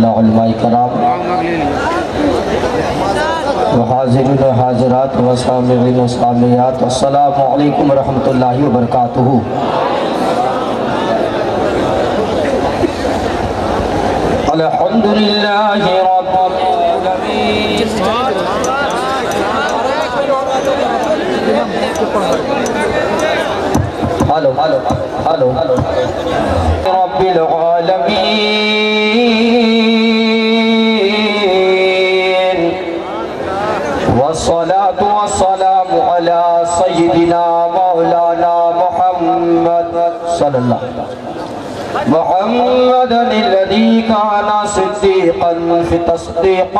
تعالیٰ علماء کرام وحاضرین و حاضرات و سامعین و سامعات، السلام علیکم ورحمۃ اللہ وبرکاتہ۔ الحمدللہ رب العالمین ہلو ہلو ہلو رب العالمین والصلاة والسلام على سیدنا مولانا محمد صلی اللہ علیہ وسلم محمد الذي كان صديقا في التصديقات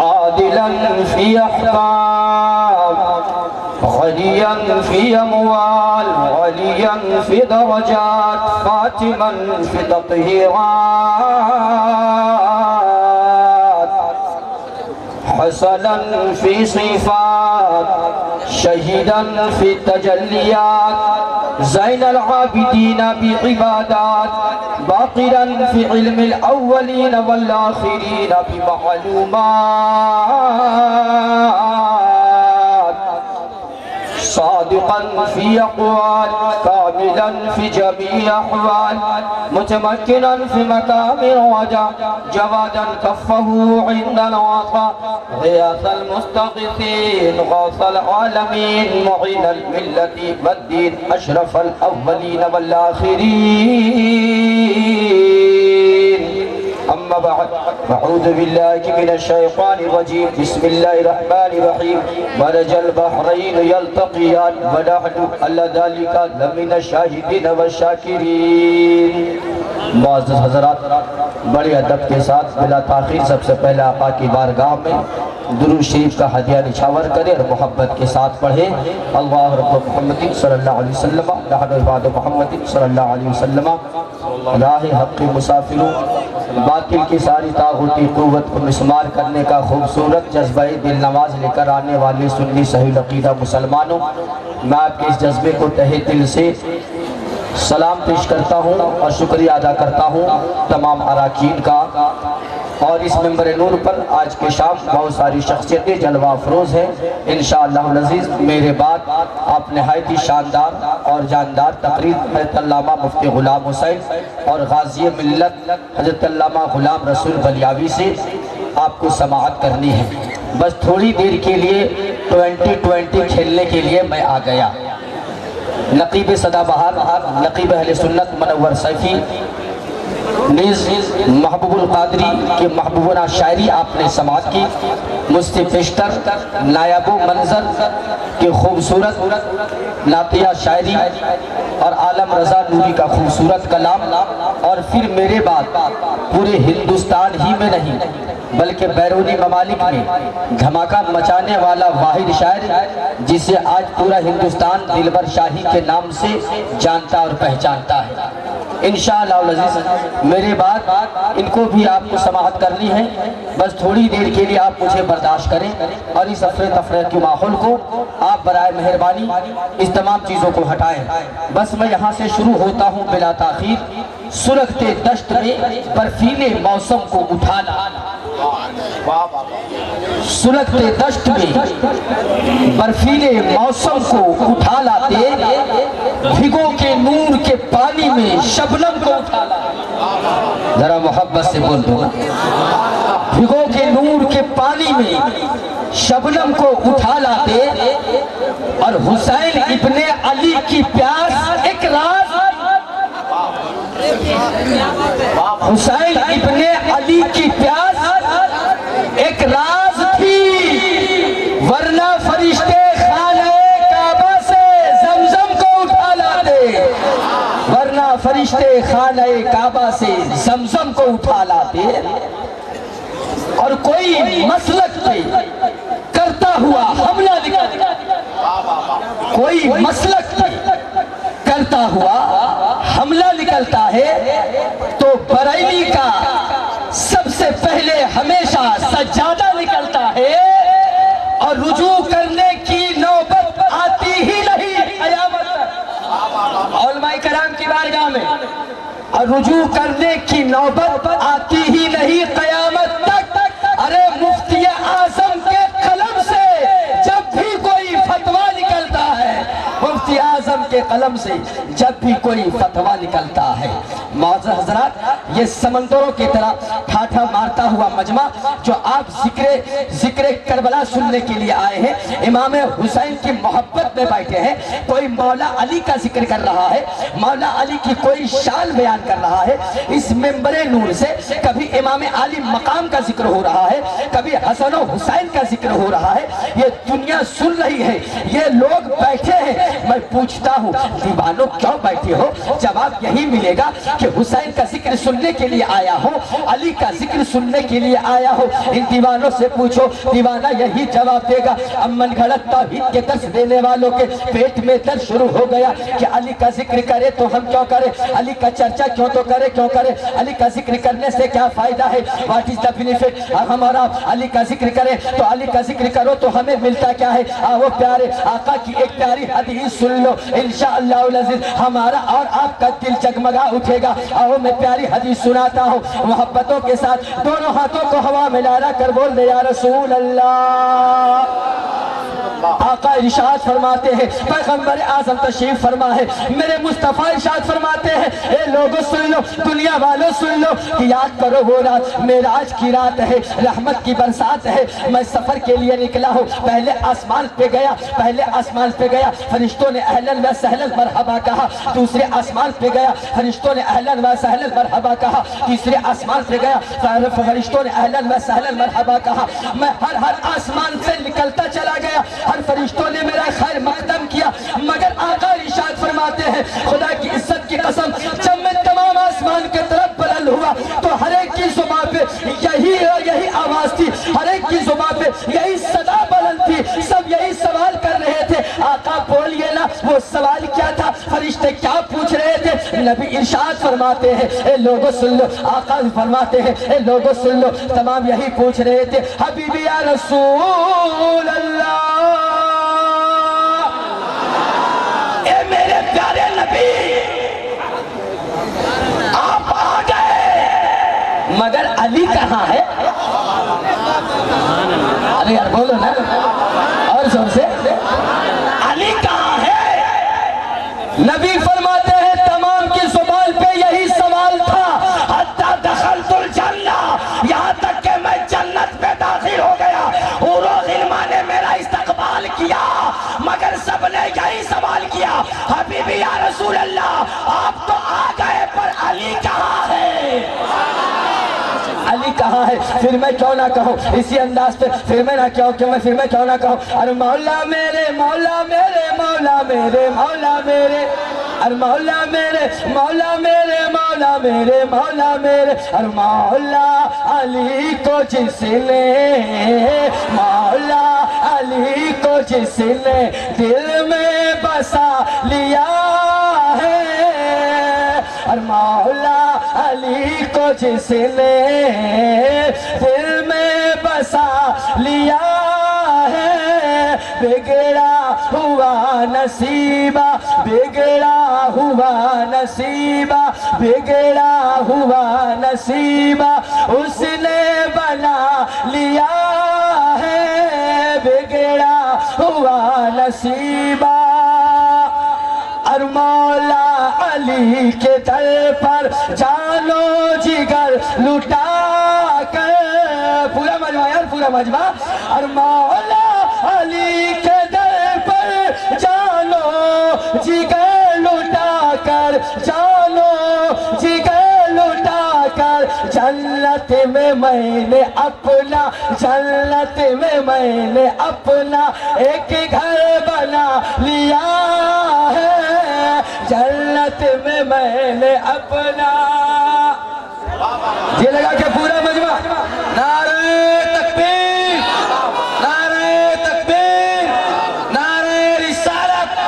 عادلا في أحكام غنيا في أموال غنيا في درجات خاتما في تطهيرات حسنا في صفات شهيدا في التجليات زين العابدين بعبادات باقرا في علم الأولين والآخرين بمعلومات صادقا في أقوال كاملا في جميع أحوال متمكنا في مقام الرجاء جوادا كفه عند الوطا غياث المستغيثين غاث العالمين معين الملة والدين أشرف الأولين والآخرين أما بعد فأعوذ بالله من الشيطان الرجيم بسم الله الرحمن الرحيم مرج البحرين يلتقيان ونحن على ذلك لمن الشاهدين والشاكرين۔ معزز حضرات، بڑے ادب کے ساتھ بلا تاخیر سب سے پہلے آقا کی بارگاہ میں درود شریف کا ہدیہ نچھاور کرے اور محبت کے ساتھ پڑھے۔ اللہ رب محمد صلی اللہ علیہ وسلم نحن عباد محمد صلی اللہ علیہ وسلم راہ حق مسافروں، باطل کی ساری طاغوتی قوت کو مسمار کرنے کا خوبصورت جذبہ دل نواز لے کر آنے والے سنی صحیح عقیدہ مسلمانوں، میں آپ کے اس جذبے کو تہہ دل سے سلام پیش کرتا ہوں اور شکریہ ادا کرتا ہوں تمام اراکین کا۔ اور اس ممبر نور پر آج کے شام بہت ساری شخصیتیں جلوہ افروز ہیں۔ انشاءاللہ العزیز میرے بعد آپ نہایت ہی شاندار اور جاندار تقریر حضرت علامہ مفتی غلام حسین اور غازی ملت حضرت علامہ غلام رسول بلیاوی سے آپ کو سماعت کرنی ہے۔ بس تھوڑی دیر کے لیے 2020 کھیلنے کے لیے میں آ گیا۔ نقیب صدا بہار نقیب اہل سنت منور سیفی نیز محبوب القادری کے محبوبانہ شاعری آپ نے سماعت کی، مفتی پیشتر نائب منظر کے خوبصورت نعتیہ شاعری اور عالم رضا نوری کا خوبصورت کلام، اور پھر میرے بعد پورے ہندوستان ہی میں نہیں بلکہ بیرونی ممالک میں دھماکہ مچانے والا واحد شاعر جسے آج پورا ہندوستان دلبر شاہی کے نام سے جانتا اور پہچانتا ہے۔ انشاءاللہ العزیز میرے بعد ان کو بھی آپ کو سماعت کرنی ہے، بس تھوڑی دیر کے لیے آپ مجھے برداشت کریں اور اس افرے تفرے کے ماحول کو آپ برائے مہربانی اس تمام چیزوں کو ہٹائیں۔ بس میں یہاں سے شروع ہوتا ہوں بلا تاخیر۔ سلگتے دشت میں برفیلے موسم کو اٹھانا، سلگتے دشت میں برفیلے موسم کو اٹھا لاتے، بھگو کے نور کے پانی میں شبنم کو اٹھا لاتے۔ ذرا محبت سے بول دو، بھگو کے نور کے پانی میں شبنم کو اٹھا لاتے، اور حسین ابن علی کی پیاس ایک راز، حسین ابن علی کی پیاس ایک راز تھی، ورنہ فرشتے خانہ کعبہ سے زمزم کو اٹھا لاتے، ورنہ فرشتے خانہ کعبہ سے زمزم کو اٹھا لاتے۔ اور کوئی مسلک پہ کرتا ہوا حملہ نکلتا، کوئی مسلک پہ کرتا ہوا حملہ نکلتا ہے تو بریلی کا سب سے پہلے ہمیشہ سجادہ نکلتا ہے، اور رجوع کرنے کی نوبت آتی ہی نہیں قیامت تک۔ علماء کرام کی بارگاہ میں، اور رجوع کرنے کی نوبت آتی ہی نہیں قیامت تک۔ ارے مفتی اعظم کے قلم سے جب بھی کوئی فتویٰ نکلتا ہے، مفتی اعظم کے قلم سے جب بھی کوئی فتویٰ نکلتا ہے، معزز حضرات، یہ سمندروں کی طرح ٹھاٹھا مارتا ہوا مجمع جو آپ ذکر کربلا سننے کے لیے آئے ہیں، امام حسین کی محبت میں بیٹھے ہیں، کوئی مولا علی کا ذکر کر رہا ہے، مولا علی کی کوئی شان بیان کر رہا ہے، اس منبر نور سے کبھی امام علی مقام کا ذکر ہو رہا ہے، کبھی حسن و حسین کا ذکر ہو رہا ہے، یہ دنیا سن رہی ہے، یہ لوگ بیٹھے ہیں۔ میں پوچھتا ہوں دیوانوں کیوں بیٹھے ہو؟ جواب یہی ملے گا کہ حسین کا ذکر سننے کے لیے آیا ہو، علی کا ذکر سننے کے لیے آیا ہو۔ ان دیوانوں سے پوچھو، دیوانہ یہی جواب دے گا، امن گھڑت توحید کے درس دینے والوں کے پیٹ میں درد شروع ہو گیا کہ علی کا ذکر کرے تو ہم کیوں کرے، علی کا چرچا کیوں تو کرے، کیوں کرے، علی کا ذکر کرنے سے کیا فائدہ ہے، واٹ از دا بینیفٹ، ہمارا علی کا ذکر کرے تو علی کا ذکر کرو تو ہمیں ملتا کیا ہے۔ آؤ پیارے آقا کی ایک پیاری حدیث سن لو، انشاءاللہ العزیز ہمارا اور آپ کا دل جگمگا اٹھے گا۔ آؤ میں پیاری حدیث سناتا ہوں، محبتوں کے ساتھ دونوں ہاتھوں کو ہوا میں لانا کر بول دے یا رسول اللہ۔ آقا ارشاد فرماتے ہیں، پیغمبر اعظم تشریف فرما ہے، میرے مصطفیٰ ارشاد فرماتے ہیں، اے لوگوں سن لو، دنیا والوں سن لو کہ یاد کرو وہ رات معراج کی رات ہے، رحمت کی برسات ہے، میں سفر کے لیے نکلا ہوں، پہلے آسمان پہ گیا، فرشتوں نے اہلاً و سہلاً مرحبا کہا، دوسرے آسمان پہ گیا، فرشتوں نے اہلاً و سہلاً مرحبا کہا، تیسرے آسمان پہ گیا، فرشتوں نے اہلاً و سہلاً مرحبا کہا، میں ہر آسمان سے نکلتا چلا گیا، ہر فرشتوں نے میرا خیر مقدم کیا، مگر آقا ارشاد فرماتے ہیں، خدا کی عزت کی قسم، جب میں تمام آسمان کے طرف بلند ہوا تو ہر ایک کی زبان پہ یہی آواز تھی، ہر ایک کی زبان پہ یہی صدا بلند تھی، سب یہی سوال کر رہے تھے، آقا بولیے نا وہ سوال کیا تھا، فرشتے کیا پوچھ رہے تھے؟ نبی ارشاد فرماتے ہیں، اے لوگوں سن لو، آقا فرماتے ہیں، اے لوگوں سن لو، تمام یہی پوچھ رہے تھے، حبیبی یا رسول اللہ، اے میرے پیارے نبی، آپ آ گئے مگر علی کہاں ہے؟ ارے یار بولو نا اور زور سے، علی کہاں ہے؟ نبی فرماتے ہیں تمام کی زبان پہ یہی سوال تھا، حتی دخلت الجنہ، یہاں تک کہ میں جنت میں داخل ہو گیا، حور و غلمان نے میرا استقبال کیا، مگر سب نے یہی سوال کیا، حبیبی یا رسول اللہ آپ تو آ گئے پر علی کہاں ہے؟ علی کہاں ہے؟ پھر میں کیوں نہ کہوں اسی انداز پہ، پھر میں کیوں نہ کہوں، ارے مولا میرے، مولا میرے، مولا میرے، مولا میرے، ارے مولا میرے، مولا میرے، مولا میرے، مولا میرے، ارے مولا علی کو جس نے، مولا علی کو جس نے دل میں بسا لیا ہے، اور مولا علی کو جس نے دل میں بسا لیا ہے، بگڑا ہوا نصیبہ، بگڑا ہوا نصیبہ، بگڑا ہوا نصیبہ اس نے بنا لیا ہے، بگڑا ہوا نصیبہ، اور مولا علی کے در پر جانو جگر لٹا کر، پورا مجمع یار پورا مجمع، اور مولا علی کے در پر جانو جگر لٹا کر، جانو جگر لٹا کر، جنت میں میں نے اپنا، جنت میں میں نے اپنا ایک گھر بنا لیا ہے، جنت میں نے اپنا، یہ لگا کہ پورا مجمع نعرہ تکبیر، نعرہ تکبیر، نعرہ رسالت،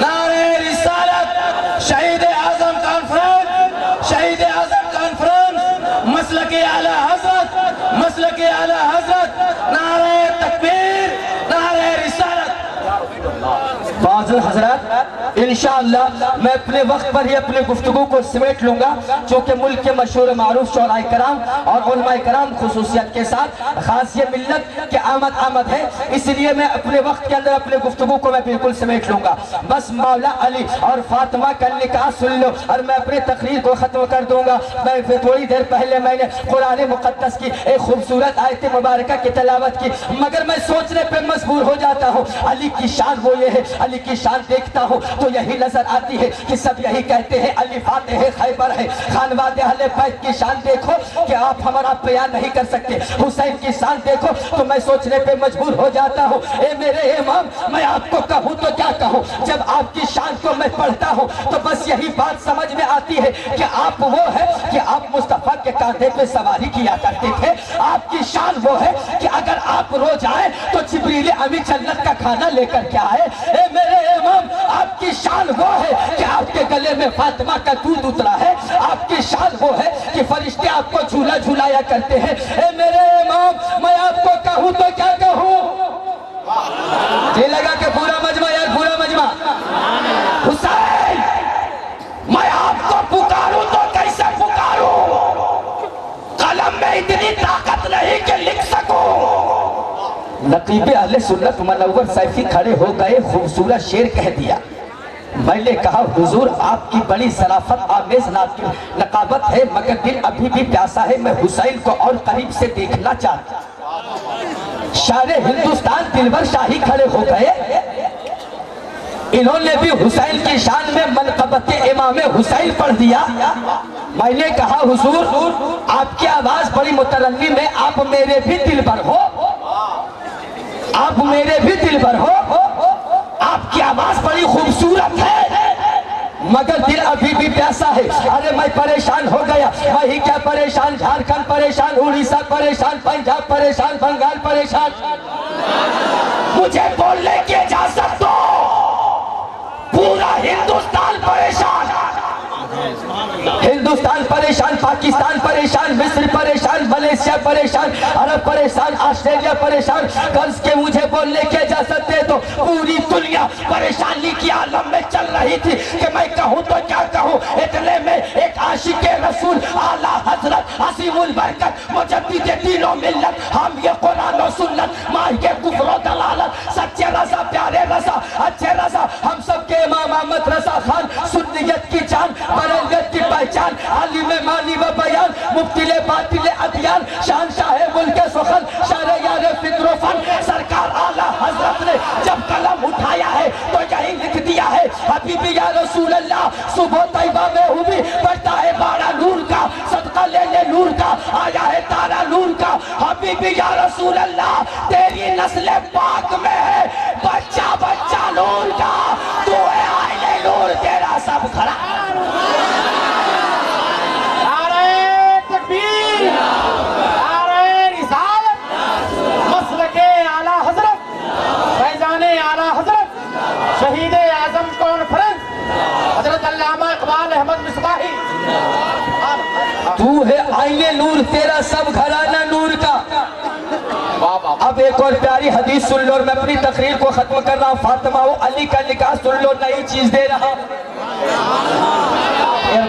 نعرہ رسالت، شہید اعظم کانفرنس، شہید اعظم کانفرنس، مسلک اعلی حضرت، مسلک اعلی حضرت، نعرہ تکبیر، نعرہ رسالت۔ معزز حضرات، انشاءاللہ میں اپنے وقت پر ہی اپنے گفتگو کو سمیٹ لوں گا، چونکہ ملک کے مشہور معروف شعراء کرام اور علماء کرام خصوصیت کے ساتھ خاص یہ ملت کے آمد ہے، اس لیے میں اپنے وقت کے اندر اپنے گفتگو کو میں بالکل سمیٹ لوں گا۔ بس مولا علی اور فاطمہ کا نکاح سن لو اور میں اپنے تقریر کو ختم کر دوں گا۔ میں تھوڑی دیر پہلے میں نے قرآن مقدس کی ایک خوبصورت آیت مبارکہ کی تلاوت کی، مگر میں سوچنے پہ مجبور ہو جاتا ہوں علی کی شان وہ یہ ہے، علی کی شان دیکھتا ہوں تو یہی نظر آتی ہے کہ سب یہی کہتے ہیں علی فاتح خیبر ہے۔ خانواد اہل بیت کی شان دیکھو کہ آپ ہمارا بیان نہیں کر سکتے، حسین کی شان دیکھو تو میں سوچنے پہ مجبور ہو جاتا ہوں اے میرے امام میں آپ کو کہوں تو کیا کہوں، جب آپ کی شان کو میں پڑھتا ہوں تو بس یہی بات سمجھ میں آتی ہے کہ آپ وہ ہے کہ آپ مصطفیٰ کے کاندھے پہ سواری کیا کرتے تھے۔ آپ کی شان وہ ہے کہ اگر آپ رو جائیں تو جبریل امی جنت کا کھانا لے کر کے آئے۔ اے میرے امام آپ کی شان وہ ہے کہ آپ کے گلے میں فاطمہ کا دودھ اترا ہے۔ آپ کی شان وہ ہے کہ فرشتے آپ کو جھولا جھولایا کرتے ہیں۔ اے میرے امام میں آپ کو کہوں تو کیا کہوں؟ یہ لگا کہ پورا مجمع یار پورا مجمع حسین میں آپ کو پکاروں تو کیسے پکاروں؟ قلم میں اتنی طاقت نہیں کہ لکھ سکوں۔ نقیب اہل سنت منور سیفی کھڑے ہو گئے، خوبصورت شعر کہہ دیا۔ میں نے کہا حضور آپ کی بڑی ظرافت آمیز نقابت ہے، مگر دل ابھی بھی پیاسا ہے، میں حسین کو اور قریب سے دیکھنا چاہتا۔ شاعر ہندوستان دلبر شاہی کھڑے ہو گئے، انہوں نے بھی حسین کی شان میں منقبت امام حسین پڑھ دیا۔ میں نے کہا حضور آپ کی آواز بڑی مترنم ہے، آپ میرے بھی دلبر ہو، آپ میرے بھی دلبر ہو، آپ کی آواز بڑی خوبصورت ہے مگر دل ابھی بھی پیاسا ہے۔ ارے میں پریشان ہو گیا، میں ہی کیا پریشان، جھارکھنڈ پریشان، اڑیسہ پریشان، پنجاب پریشان، بنگال پریشان، مجھے بولنے کی اجازت دو، پورا ہندوستان پریشان، ہندوستان پریشان، پاکستان پریشان، مصر پریشان، ملیشیا پریشان، عرب پریشان، آسٹریلیا پریشان۔ قرض کے مجھے بولنے کی اجازت دے تو پوری دنیا پریشانی کی عالم میں چل رہی تھی کہ میں کہوں تو کیا کہوں۔ اتنے میں ایک عاشق رسول اعلیٰ حضرت عظیم البرکت مجدد دین و ملت، ہم یہ قرآن و سنت ماہی کے کفر و دلالت، سچے رضا پیارے رضا اچھے رضا، ہم سب کے امام احمد رضا خان، سنیت کی جان، بریلویت کی پہچان، عالم معنی و بیان، مبتل باطل ادیان، شہنشاہ ملک سخن، شہریار فکر و فن، سرکار اعلیٰ حضرت نے جب قلم اٹھایا ہے تو یہی لکھ دیا ہے حبیبی یا رسول اللہ، صبح طیبہ میں ہوئی پڑھتا ہے بارہ نور کا، صدقہ لے لے نور کا، آیا ہے تارا نور کا، حبیبی یا رسول اللہ تیری نسل پاک میں ہے بچہ بچہ نور کا، تو ہے آئلے نور تیرا سب کھڑا۔ شہید اعظم کانفرنس حضرت علامہ اقبال احمد مصباحی، تو ہے آئینے نور تیرا سب گھرانہ نور کا۔ اب ایک اور پیاری حدیث سن لو اور میں اپنی تقریر کو ختم کر رہا ہوں۔ فاطمہ و علی کا نکاح سن لو، نئی چیز دے رہا ہوں،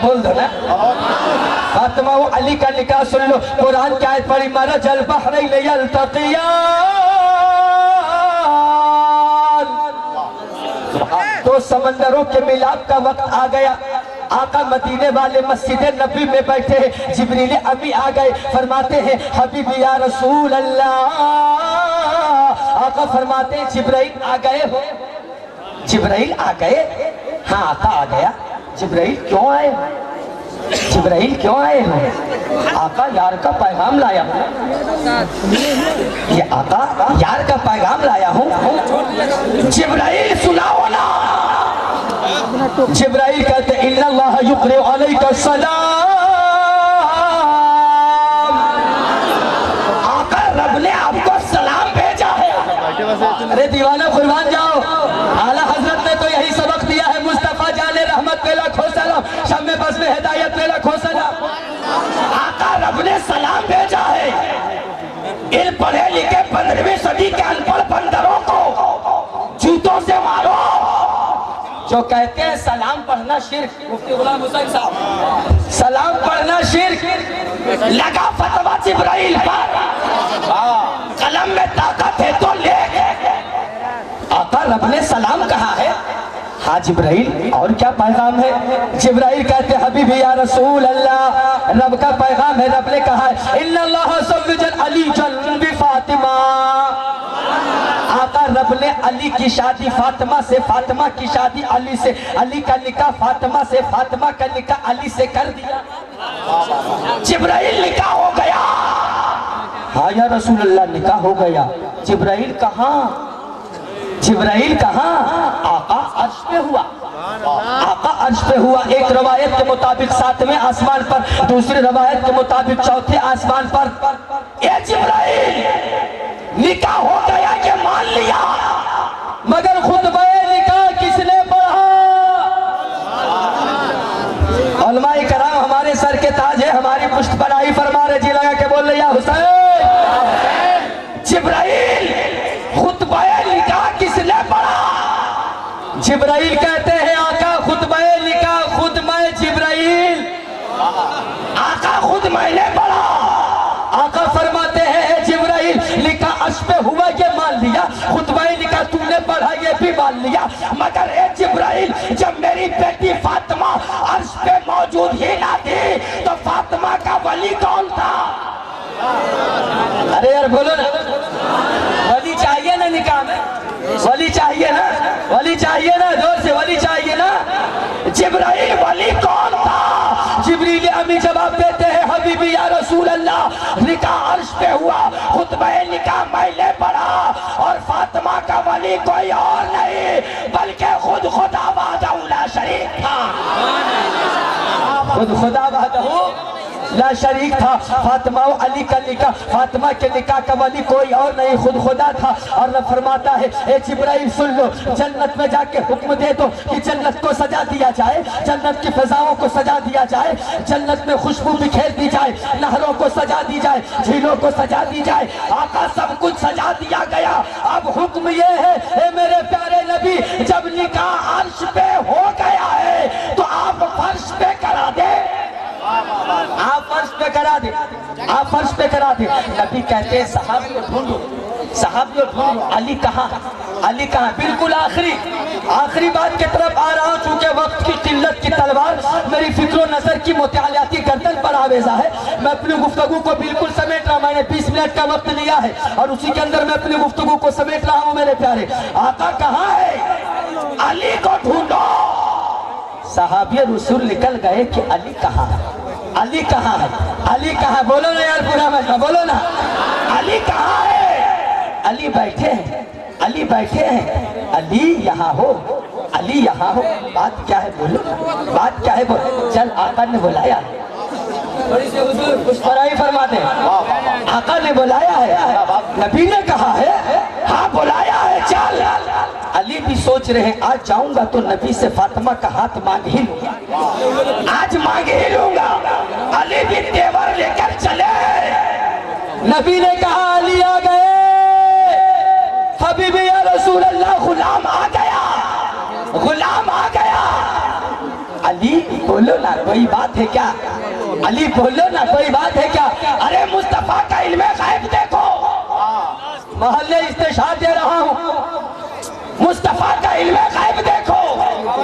بول دو نا۔ فاطمہ و علی کا نکاح سن لو، قرآن کی آیت پڑھی مرج البحرین یلتقیان، تو سمندروں کے ملاپ کا وقت آ گیا، آقا مدینے والے مسجد نبی میں بیٹھے ہیں، جبریل امی آ گئے، فرماتے ہیں حبیبی یا رسول اللہ، آقا فرماتے ہیں جبرائیل آ گئے ہو؟ جبرائیل آ گئے؟ ہاں آقا آ گیا۔ جبرائیل کیوں آئے ہو؟ جبرائیل کیوں آئے ہو؟ آقا یار کا پیغام لایا ہوں۔ یہ آقا یار کا پیغام لایا ہوں۔ جبرائیل سناؤ نا۔ جبرائیل کہتے ہیں اِنَّ اللَّهَ يُقْرِعُ عَلَيْكَ السَّلَامِ، آقا رب نے آپ کو سلام بھیجا ہے۔ ارے دیوانہ قربان جاؤ، اعلیٰ حضرت نے تو یہی سبق دیا ہے، مصطفیٰ جان رحمت پہ لاکھوں سلام، شم بزم ہدایت پہ لاکھوں سلام۔ آقا رب نے سلام بھیجا ہے۔ ان پڑھے لکھے 15ویں صدی کے ان پڑھ بندروں کو جوتوں سے مارو، جو جو کہتے ہیں سلام پڑھنا شرک، مفتی غلام حسین صاحب سلام پڑھنا شرک، لگا فتویٰ جبرائیل پر، قلم میں طاقت ہے تو لکھ، آقا رب نے سلام کہا ہے، ہاں جبرائیل اور کیا پیغام ہے؟ جبرائیل کہتے ہیں حبیبی یا رسول اللہ، رب کا پیغام ہے، رب نے کہا ہے ان اللہ زوج علی جن بفاطمہ، آقا رب نے علی کی شادی فاطمہ سے، فاطمہ کی شادی علی سے، علی کا نکاح فاطمہ سے، فاطمہ کا نکاح علی سے کر دیا، جبرائیل نکاح ہو گیا، ہاں یا رسول اللہ نکاح ہو گیا، جبرائیل کہاں؟ جبرائیل کہاں؟ آقا عرش پہ ہوا، آقا عرش پہ ہوا، ایک روایت کے مطابق 7ویں آسمان پر، دوسری روایت کے مطابق 4تھے آسمان پر، اے جبرائیل نکاح ہو گیا کہ مان لیا، مگر خطبہ نکاح کس نے پڑھا؟ علماء کرام ہمارے سر کے تاج ہے، ہماری پشت پر آئی فرما رہے، جی لگا کہ بول رہے یا حسین، جبرائیل خطبہ نکاح کس نے پڑھا؟ جبرائیل کہتے ہیں آقا خطبہ نکاح خود میں جبرائیل، آقا خود میں نے پڑھا، آقا فرماتے ہیں جبرائیل نکاح عرش پہ ہوا یہ مان لیا، خطبہ نکاح تو نے پڑھا یہ بھی مان لیا، مگر اے جبرائیل جب میری بیٹی فاطمہ عرش پہ موجود ہی نہ تھی تو فاطمہ کا ولی کون تھا؟ ارے یار بولو نا، ولی چاہیے نا نکاح میں، ولی چاہیے نا، ولی چاہیے نا، زور سے ولی چاہیے نا، جبرائیل ولی کون تھا؟ جبریل امی جواب دیتے ہیں حبیبی یا رسول اللہ نکاح عرش پہ ہوا، خطبہ نکاح میں نے پڑھا، اور فاطمہ کا ولی کوئی اور نہیں بلکہ خود خدا وحدہ لا شریک تھا، خود خدا وحدہ لا شریک تھا، فاطمہ و علی کا نکاح، فاطمہ کے نکاح کا ولی کوئی اور نہیں خود خدا تھا، اور رب فرماتا ہے اے جبرائیل سن لو، جنت میں جا کے حکم دے دو کہ جنت کو سجا دیا جائے، جنت کی فضاؤں کو سجا دیا جائے، جنت میں خوشبو بکھیر دی جائے، نہروں کو سجا دی جائے، جھیلوں کو سجا دی جائے، آقا سب کچھ سجا دیا گیا، اب حکم یہ ہے اے میرے پیارے نبی جب نکاح عرش پہ ہو گیا ہے تو آپ فرش پہ کرا دے، آپ فرش پہ کرا دے، آپ فرش پہ کرا دے، نبی کہتے ہیں صحابیوں ڈھونڈو، صحابیوں ڈھونڈو، علی کہاں؟ علی کہاں؟ بالکل آخری بات کی طرف آ رہا ہوں، چونکہ وقت کی قلت کی تلوار میری فکر و نظر کی مطالعاتی گردن پر آویزہ ہے، میں اپنی گفتگو کو بالکل سمیٹ رہا، میں نے 20 منٹ کا وقت لیا ہے اور اسی کے اندر میں اپنی گفتگو کو سمیٹ رہا ہوں میرے پیارے، آقا کہاں ہے؟ علی کو ڈھونڈو، صحابی رسول نکل گئے کہ علی کہاں ہے؟ علی کہاں ہے؟ علی کہاں؟ بولو نا یار پورا مجمع بولو نا، علی کہاں ہے؟ علی بیٹھے ہیں، علی بیٹھے ہیں، علی یہاں ہو، علی یہاں ہو، بات کیا ہے بولو، بات کیا ہے بولو، چل آقا نے بلایا ہے، تھوڑی سی حضور کچھ فرائی فرماتے ہیں، آقا نے بلایا ہے، نبی نے کہا ہے ہاں بلایا ہے چل، علی بھی سوچ رہے ہیں آج جاؤں گا تو نبی سے فاطمہ کا ہاتھ مانگ ہی لوں گا، آج مانگ ہی لوں گا، علی بھی تیور لے کر چلے، نبی نے کہا علی آ گئے، حبیبی یا رسول اللہ غلام آ گیا، غلام آ گیا، علی بولو نا کوئی بات ہے کیا؟ علی بولو نا کوئی بات ہے کیا؟ ارے مصطفیٰ کا علم غیب دیکھو، محلے استشہاد دے رہا ہوں، مصطفیٰ کا علم غیب دیکھو،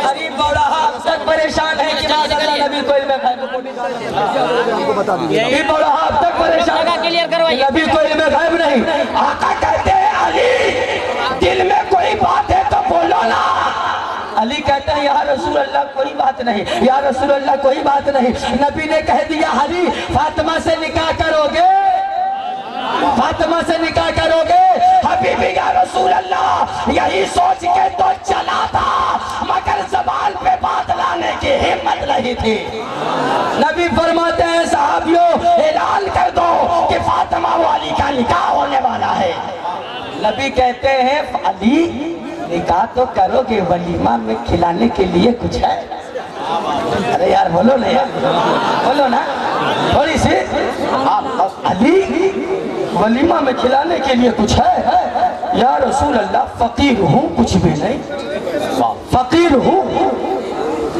غریب بوڑھا اب تک پریشان ہے کہ معاذاللہ نبی کو علم غیب غریب بوڑھا اب تک پریشان ہے نبی کو علم غیب نہیں، آقا کہتے ہیں علی دل میں کوئی بات ہے تو بولو نا، علی کہتا ہے یا رسول اللہ کوئی بات نہیں، یا رسول اللہ کوئی بات نہیں، نبی نے کہہ دیا علی فاطمہ سے نکاح کرو گے، فاطمہ سے نکاح کرو گے، حبیبی یا رسول اللہ یہی سوچ کے تو چلا تھا مگر زبان پہ بات لانے کی ہمت نہیں تھی، نبی فرماتے ہیں صحابیوں اعلان کر دو کہ فاطمہ و علی کا نکاح ہونے والا ہے، نبی کہتے ہیں علی نکاح تو کرو گے ولیمہ میں کھلانے کے لیے کچھ ہے؟ ارے یار بولو نا یار، بولو نا تھوڑی سی، علی ولیمہ میں کھلانے کے لیے کچھ ہے؟ یا رسول اللہ فقیر ہوں کچھ بھی نہیں، فقیر ہوں.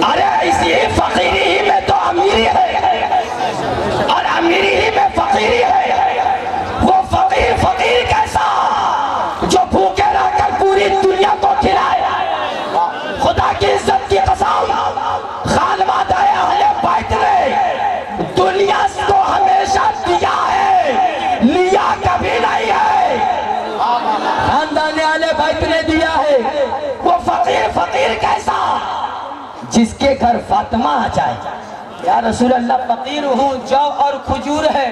ارے اسی فقیری ہی میں تو امیری ہے اور امیری ہی میں فقیری ہے. وہ فقیر کیسا جو بھوکے رہ کر پوری دنیا کو کھلائے. خدا کی عزت کی قسم خانوادہ اہل بیت نے دنیا کو ہمیشہ دیا ہے, لیا کبھی نہیں ہے. خاندان اہل بیت نے دیا ہے. وہ فقیر کیسا جس کے گھر فاطمہ آ جائے, یا رسول اللہ فقیر ہوں, جو اور کھجور ہے,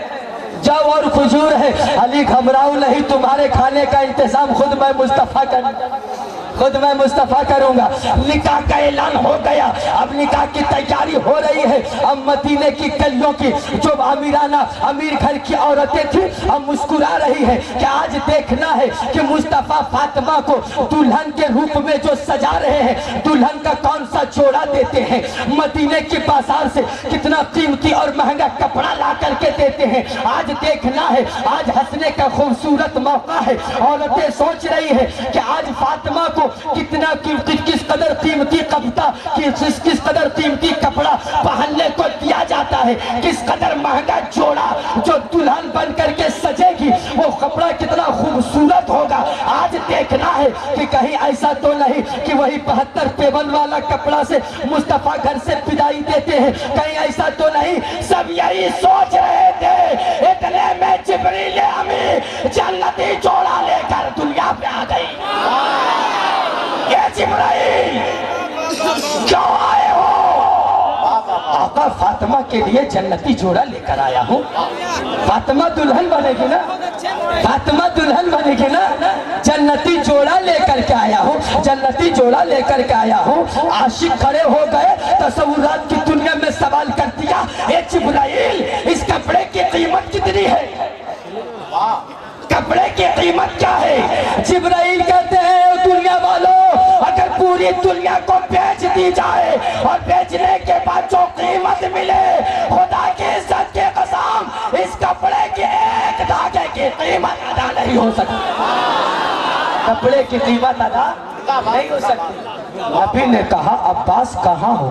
جو اور کھجور ہے. علی گھبراؤ نہیں, تمہارے کھانے کا انتظام خود میں مصطفیٰ کروں گا. نکاح کا اعلان ہو گیا, اب نکاح کی تیاری ہو رہی ہے. اب مدینے کی گلیوں کی جو امیر گھر کی عورتیں تھیں اب مسکرا رہی ہے کہ آج دیکھنا ہے کہ مصطفیٰ فاطمہ کو دلہن کے روپ میں جو سجا رہے ہیں, دلہن کا کون سا جوڑا دیتے ہیں, مدینے کے بازار سے کتنا قیمتی اور مہنگا کپڑا لا کر کے دیتے ہیں. آج دیکھنا ہے, آج ہنسنے کا خوبصورت موقع ہے. عورتیں سوچ رہی ہے کہ آج فاطمہ کو کس قدر قیمتی کس قدر قیمتی کپڑا پہننے کو دیا جاتا ہے, کس قدر مہنگا جوڑا جو دلہن بن کر کے سجے گی وہ کپڑا کتنا خوبصورت ہوگا. آج دیکھنا ہے کہ کہیں ایسا تو نہیں کہ وہی 72 پیون والا کپڑا سے مصطفیٰ گھر سے بدائی دیتے ہیں, کہیں ایسا تو نہیں. سب یہی سوچ رہے تھے, اتنے میں جبریل امین جنتی جوڑا لے کر دنیا پہ آ گئی. یہ جبرائیل کیوں آئے ہو؟ آقا فاطمہ کے لیے جنتی جوڑا لے کر آیا ہوں. فاطمہ دلہن بنے گی نا, فاطمہ دلہن بنے گی نا. جنتی جوڑا لے کر کے آیا ہوں, جنتی جوڑا لے کر کے آیا ہوں. عاشق کھڑے ہو گئے, تصورات کی دنیا میں سوال کر دیا, اے جبرائیل اس کپڑے کی قیمت کتنی ہے؟ کپڑے کی قیمت کیا ہے؟ جبرائیل کہتے ہیں دنیا والوں, اگر پوری دنیا کو بیچ دی جائے اور بیچنے کے بعد جو قیمت ملے, خدا کی عزت کی قسم اس کپڑے کی ایک دھاگے کی قیمت ادا نہیں ہو سکتی. کپڑے کی قیمت ادا نہیں ہو سکتی. نبی نے کہا عباس کہاں ہو,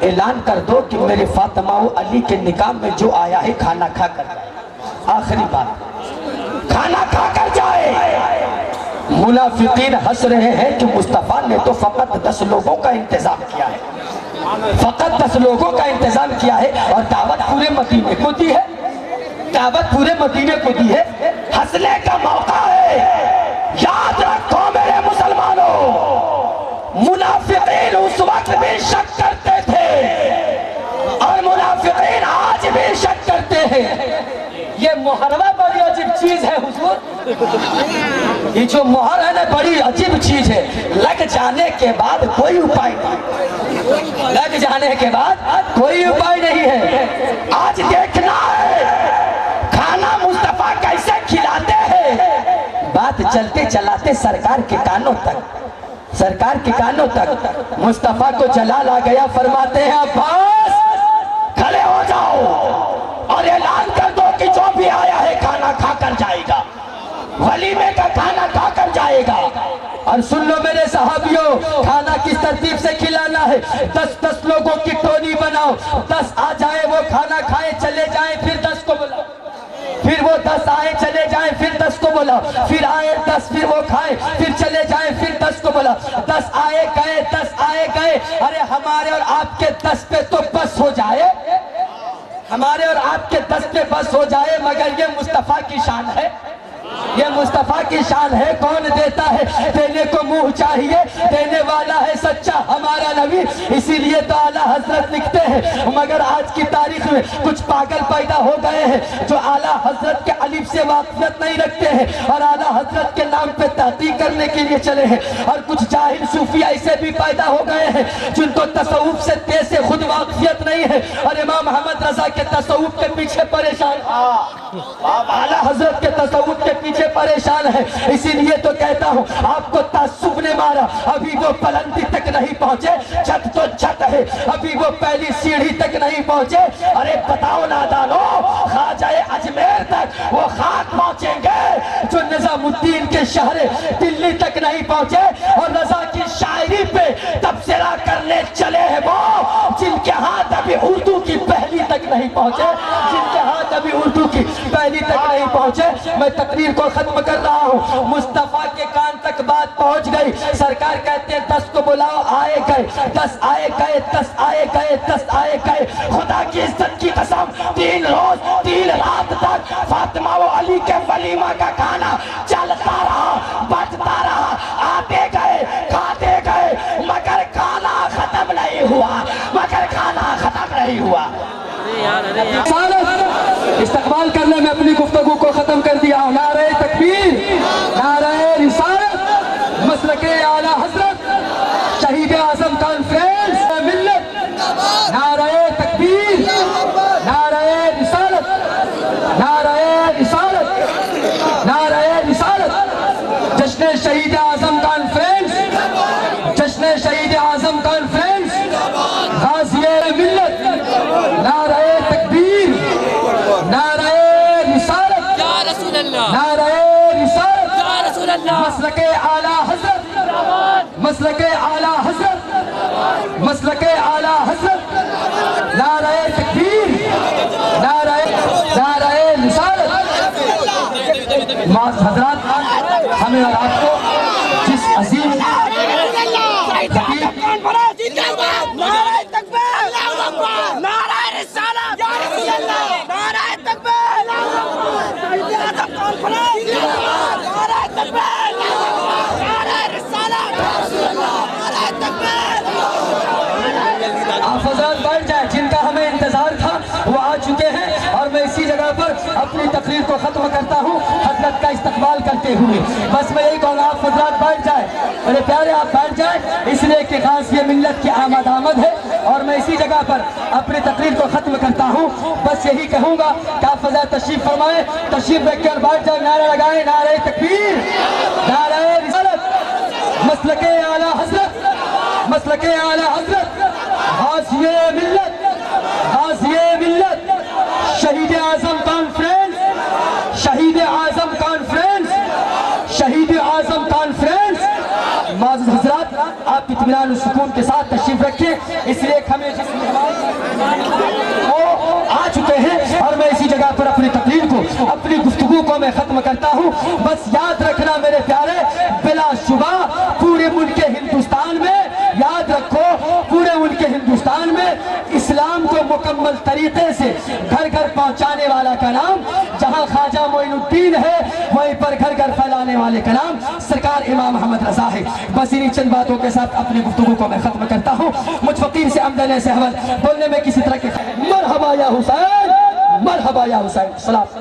اعلان کر دو کہ میرے فاطمہ و علی کے نکاح میں جو آیا ہے کھانا کھا کر جائے. آخری بات, کھانا کھا کر جائے. منافقین ہنس رہے ہیں کہ مصطفیٰ نے تو فقط 10 لوگوں کا انتظام کیا ہے, فقط 10 لوگوں کا انتظام کیا ہے اور دعوت پورے مدینے کو دی ہے, دعوت پورے مدینے کو دی ہے. ہنسنے کا موقع ہے. یاد رکھو میرے مسلمانوں, منافقین اس وقت بھی شک کرتے تھے اور منافقین آج بھی شک کرتے ہیں. یہ محرمہ بڑی عجیب چیز ہے حضور, یہ جو مہر ہے نا بڑی عجیب چیز ہے. لگ جانے کے بعد کوئی اپائے نہیں, لگ جانے کے بعد کوئی اپائے نہیں ہے. آج دیکھنا ہے کھانا مصطفیٰ کیسے کھلاتے ہیں. بات چلتے چلاتے سرکار کے کانوں تک مصطفیٰ کو جلال آ گیا. فرماتے ہیں عباس کھڑے ہو جاؤ اور اعلان کر دو کہ جو بھی آیا ہے کھانا کھا کر جائے گا, ولیمے کا کھانا کھا کر جائے گا. اور سن لو میرے صحابیوں, کھانا کس ترتیب سے کھلانا ہے. 10 لوگوں کی ٹولی بناؤ, 10 آ جائے وہ کھانا کھائے چلے جائیں, پھر 10 کو بلاؤ, پھر وہ 10 آئے چلے جائیں, پھر 10 کو بلاؤ, پھر آئے 10, پھر وہ کھائے, پھر چلے جائیں, پھر 10 کو بلاؤ. 10 آئے گئے, 10 آئے گئے. ارے ہمارے اور آپ کے 10 پہ تو بس ہو جائے, ہمارے اور آپ کے 10 پہ بس ہو جائے, مگر یہ مصطفیٰ کی شان ہے, یہ مصطفیٰ کی شان ہے. کون دیتا ہے؟ دینے کو منہ چاہیے, دینے والا ہے سچا ہمارا نبی. اسی لیے تو اعلیٰ حضرت لکھتے ہیں, مگر آج کی تاریخ میں کچھ پاگل پیدا ہو گئے ہیں جو اعلیٰ حضرت کے الف سے واقفیت نہیں رکھتے ہیں اور اعلیٰ حضرت کے نام پہ تحقیق کرنے کے لیے چلے ہیں. اور کچھ جاہل صوفی ایسے بھی پیدا ہو گئے ہیں جن کو تصوف سے تیز سے خود واقفیت نہیں ہے اور امام محمد رضا کے تصوف کے پیچھے پریشان, اعلیٰ حضرت کے تصوف کے پیچھے پریشان ہے. اسی لیے تو کہتا ہوں آپ کو تعصب نے مارا, ابھی وہ بلندی تک نہیں پہنچے. چھت تو چھت بات ہے ابھی وہ پہلی سیڑھی تک نہیں پہنچے. ارے بتاؤ نادانو, خواجہ اجمیر تک وہ خاک پہنچیں گے جو نظام الدین کے شہر دلی تک نہیں پہنچے, اور رضا کی شاعری پہ تبصرہ کرنے چلے ہیں وہ جن کے ہاتھ ابھی اردو کی پہلی تک نہیں پہنچے, جن کے ہاتھ ابھی اردو کی پہلی تک نہیں پہنچے. میں تقریر کو ختم کر رہا ہوں. مصطفیٰ کے کان تک بات پہنچ گئی. سرکار کہتے ہیں 10 کو بلاؤ, آئے گئے 10, آئے گئے 10, آئے گئے 10, آئے گئے. خدا کی عزت کی قسم 3 روز 3 رات تک فاطمہ و علی کے ولیمہ کا کھانا چلتا رہا, بچتا رہا, آتے گئے کھاتے گئے, مگر کھانا ختم نہیں ہوا, مگر کھانا ختم نہیں ہوا. استقبال کرنے میں اپنی گفتگو کو ختم کر دیا. نعرہ تکبیر, نعرہ رسالت, مسلک اعلیٰ حضرت شہید اعظم کانفرنس ملت. نعرہ تکبیر, نعرہ رسالت, نعرہ رسالت, نعرہ رسالت. جشن شہید اعظم کانفرنس, جشن شہید اعظم کانفرنس غازی ملت. نعرہ تکبیر, نعرہ رسالت, نعرہ رسالت, مسلک اعلیٰ حضرت, مسلک اعلیٰ حضرت, مسلک اعلیٰ حضرت. نعرہ تکبیر, نعرہ رسالت. معاذ حضرات, ہمیں اور آپ کو جس عظیم آپ حضرات بیٹھ جائیں. جن کا ہمیں انتظار تھا وہ آ چکے ہیں, اور میں اسی جگہ پر اپنی تقریر کو ختم کرتا ہوں حضرت کا استقبال کرتے ہوئے. بس میں یہی کہوں گا, آپ حضرات بیٹھ جائیں, میرے پیارے آپ بیٹھ جائیں, اس لیے کہ غازی ملت کی آمد ہے, اور میں اسی جگہ پر اپنی تقریر کو ختم کرتا ہوں. بس یہی کہوں گا کہ آپ حضرات تشریف فرمائیں, تشریف رکھ کر بیٹھ جائیں, نعرہ لگائیں, نعرہ تکبیر, نعرہ رسالت, مسلک اعلیٰ حضرت, مسلک اعلیٰ حضرت, غازی ملت, غازی ملت, شہید اعظم کانفرنس, شہید اعظم کانفرنس, شہید اعظم کانفرنس. معزز حضرات, آپ اطمینان و سکون کے ساتھ تشریف رکھیں, اس لیے ہمیں جس وہ آ چکے ہیں, اور میں اسی جگہ پر اپنی تقریر کو, اپنی گفتگو کو میں ختم کرتا ہوں. بس یاد رکھنا میرے پیارے, بلا شبہ پورے ملک ہندوستان میں, یاد رکھو پورے ملک ہندوستان میں اسلام کو مکمل طریقے سے گھر گھر پہنچانے والا کا نام جہاں خواجہ معین الدین ہے, وہیں پر گھر گھر پھیلانے والے کا نام سرکار امام محمد رضا ہے. بس انہی چند باتوں کے ساتھ اپنی گفتگو کو میں ختم کرتا ہوں. مجھ فقیر سے آمدن سے حوال بولنے میں کسی طرح کے مرحبا یا حسین, مرحبا یا حسین. سلام.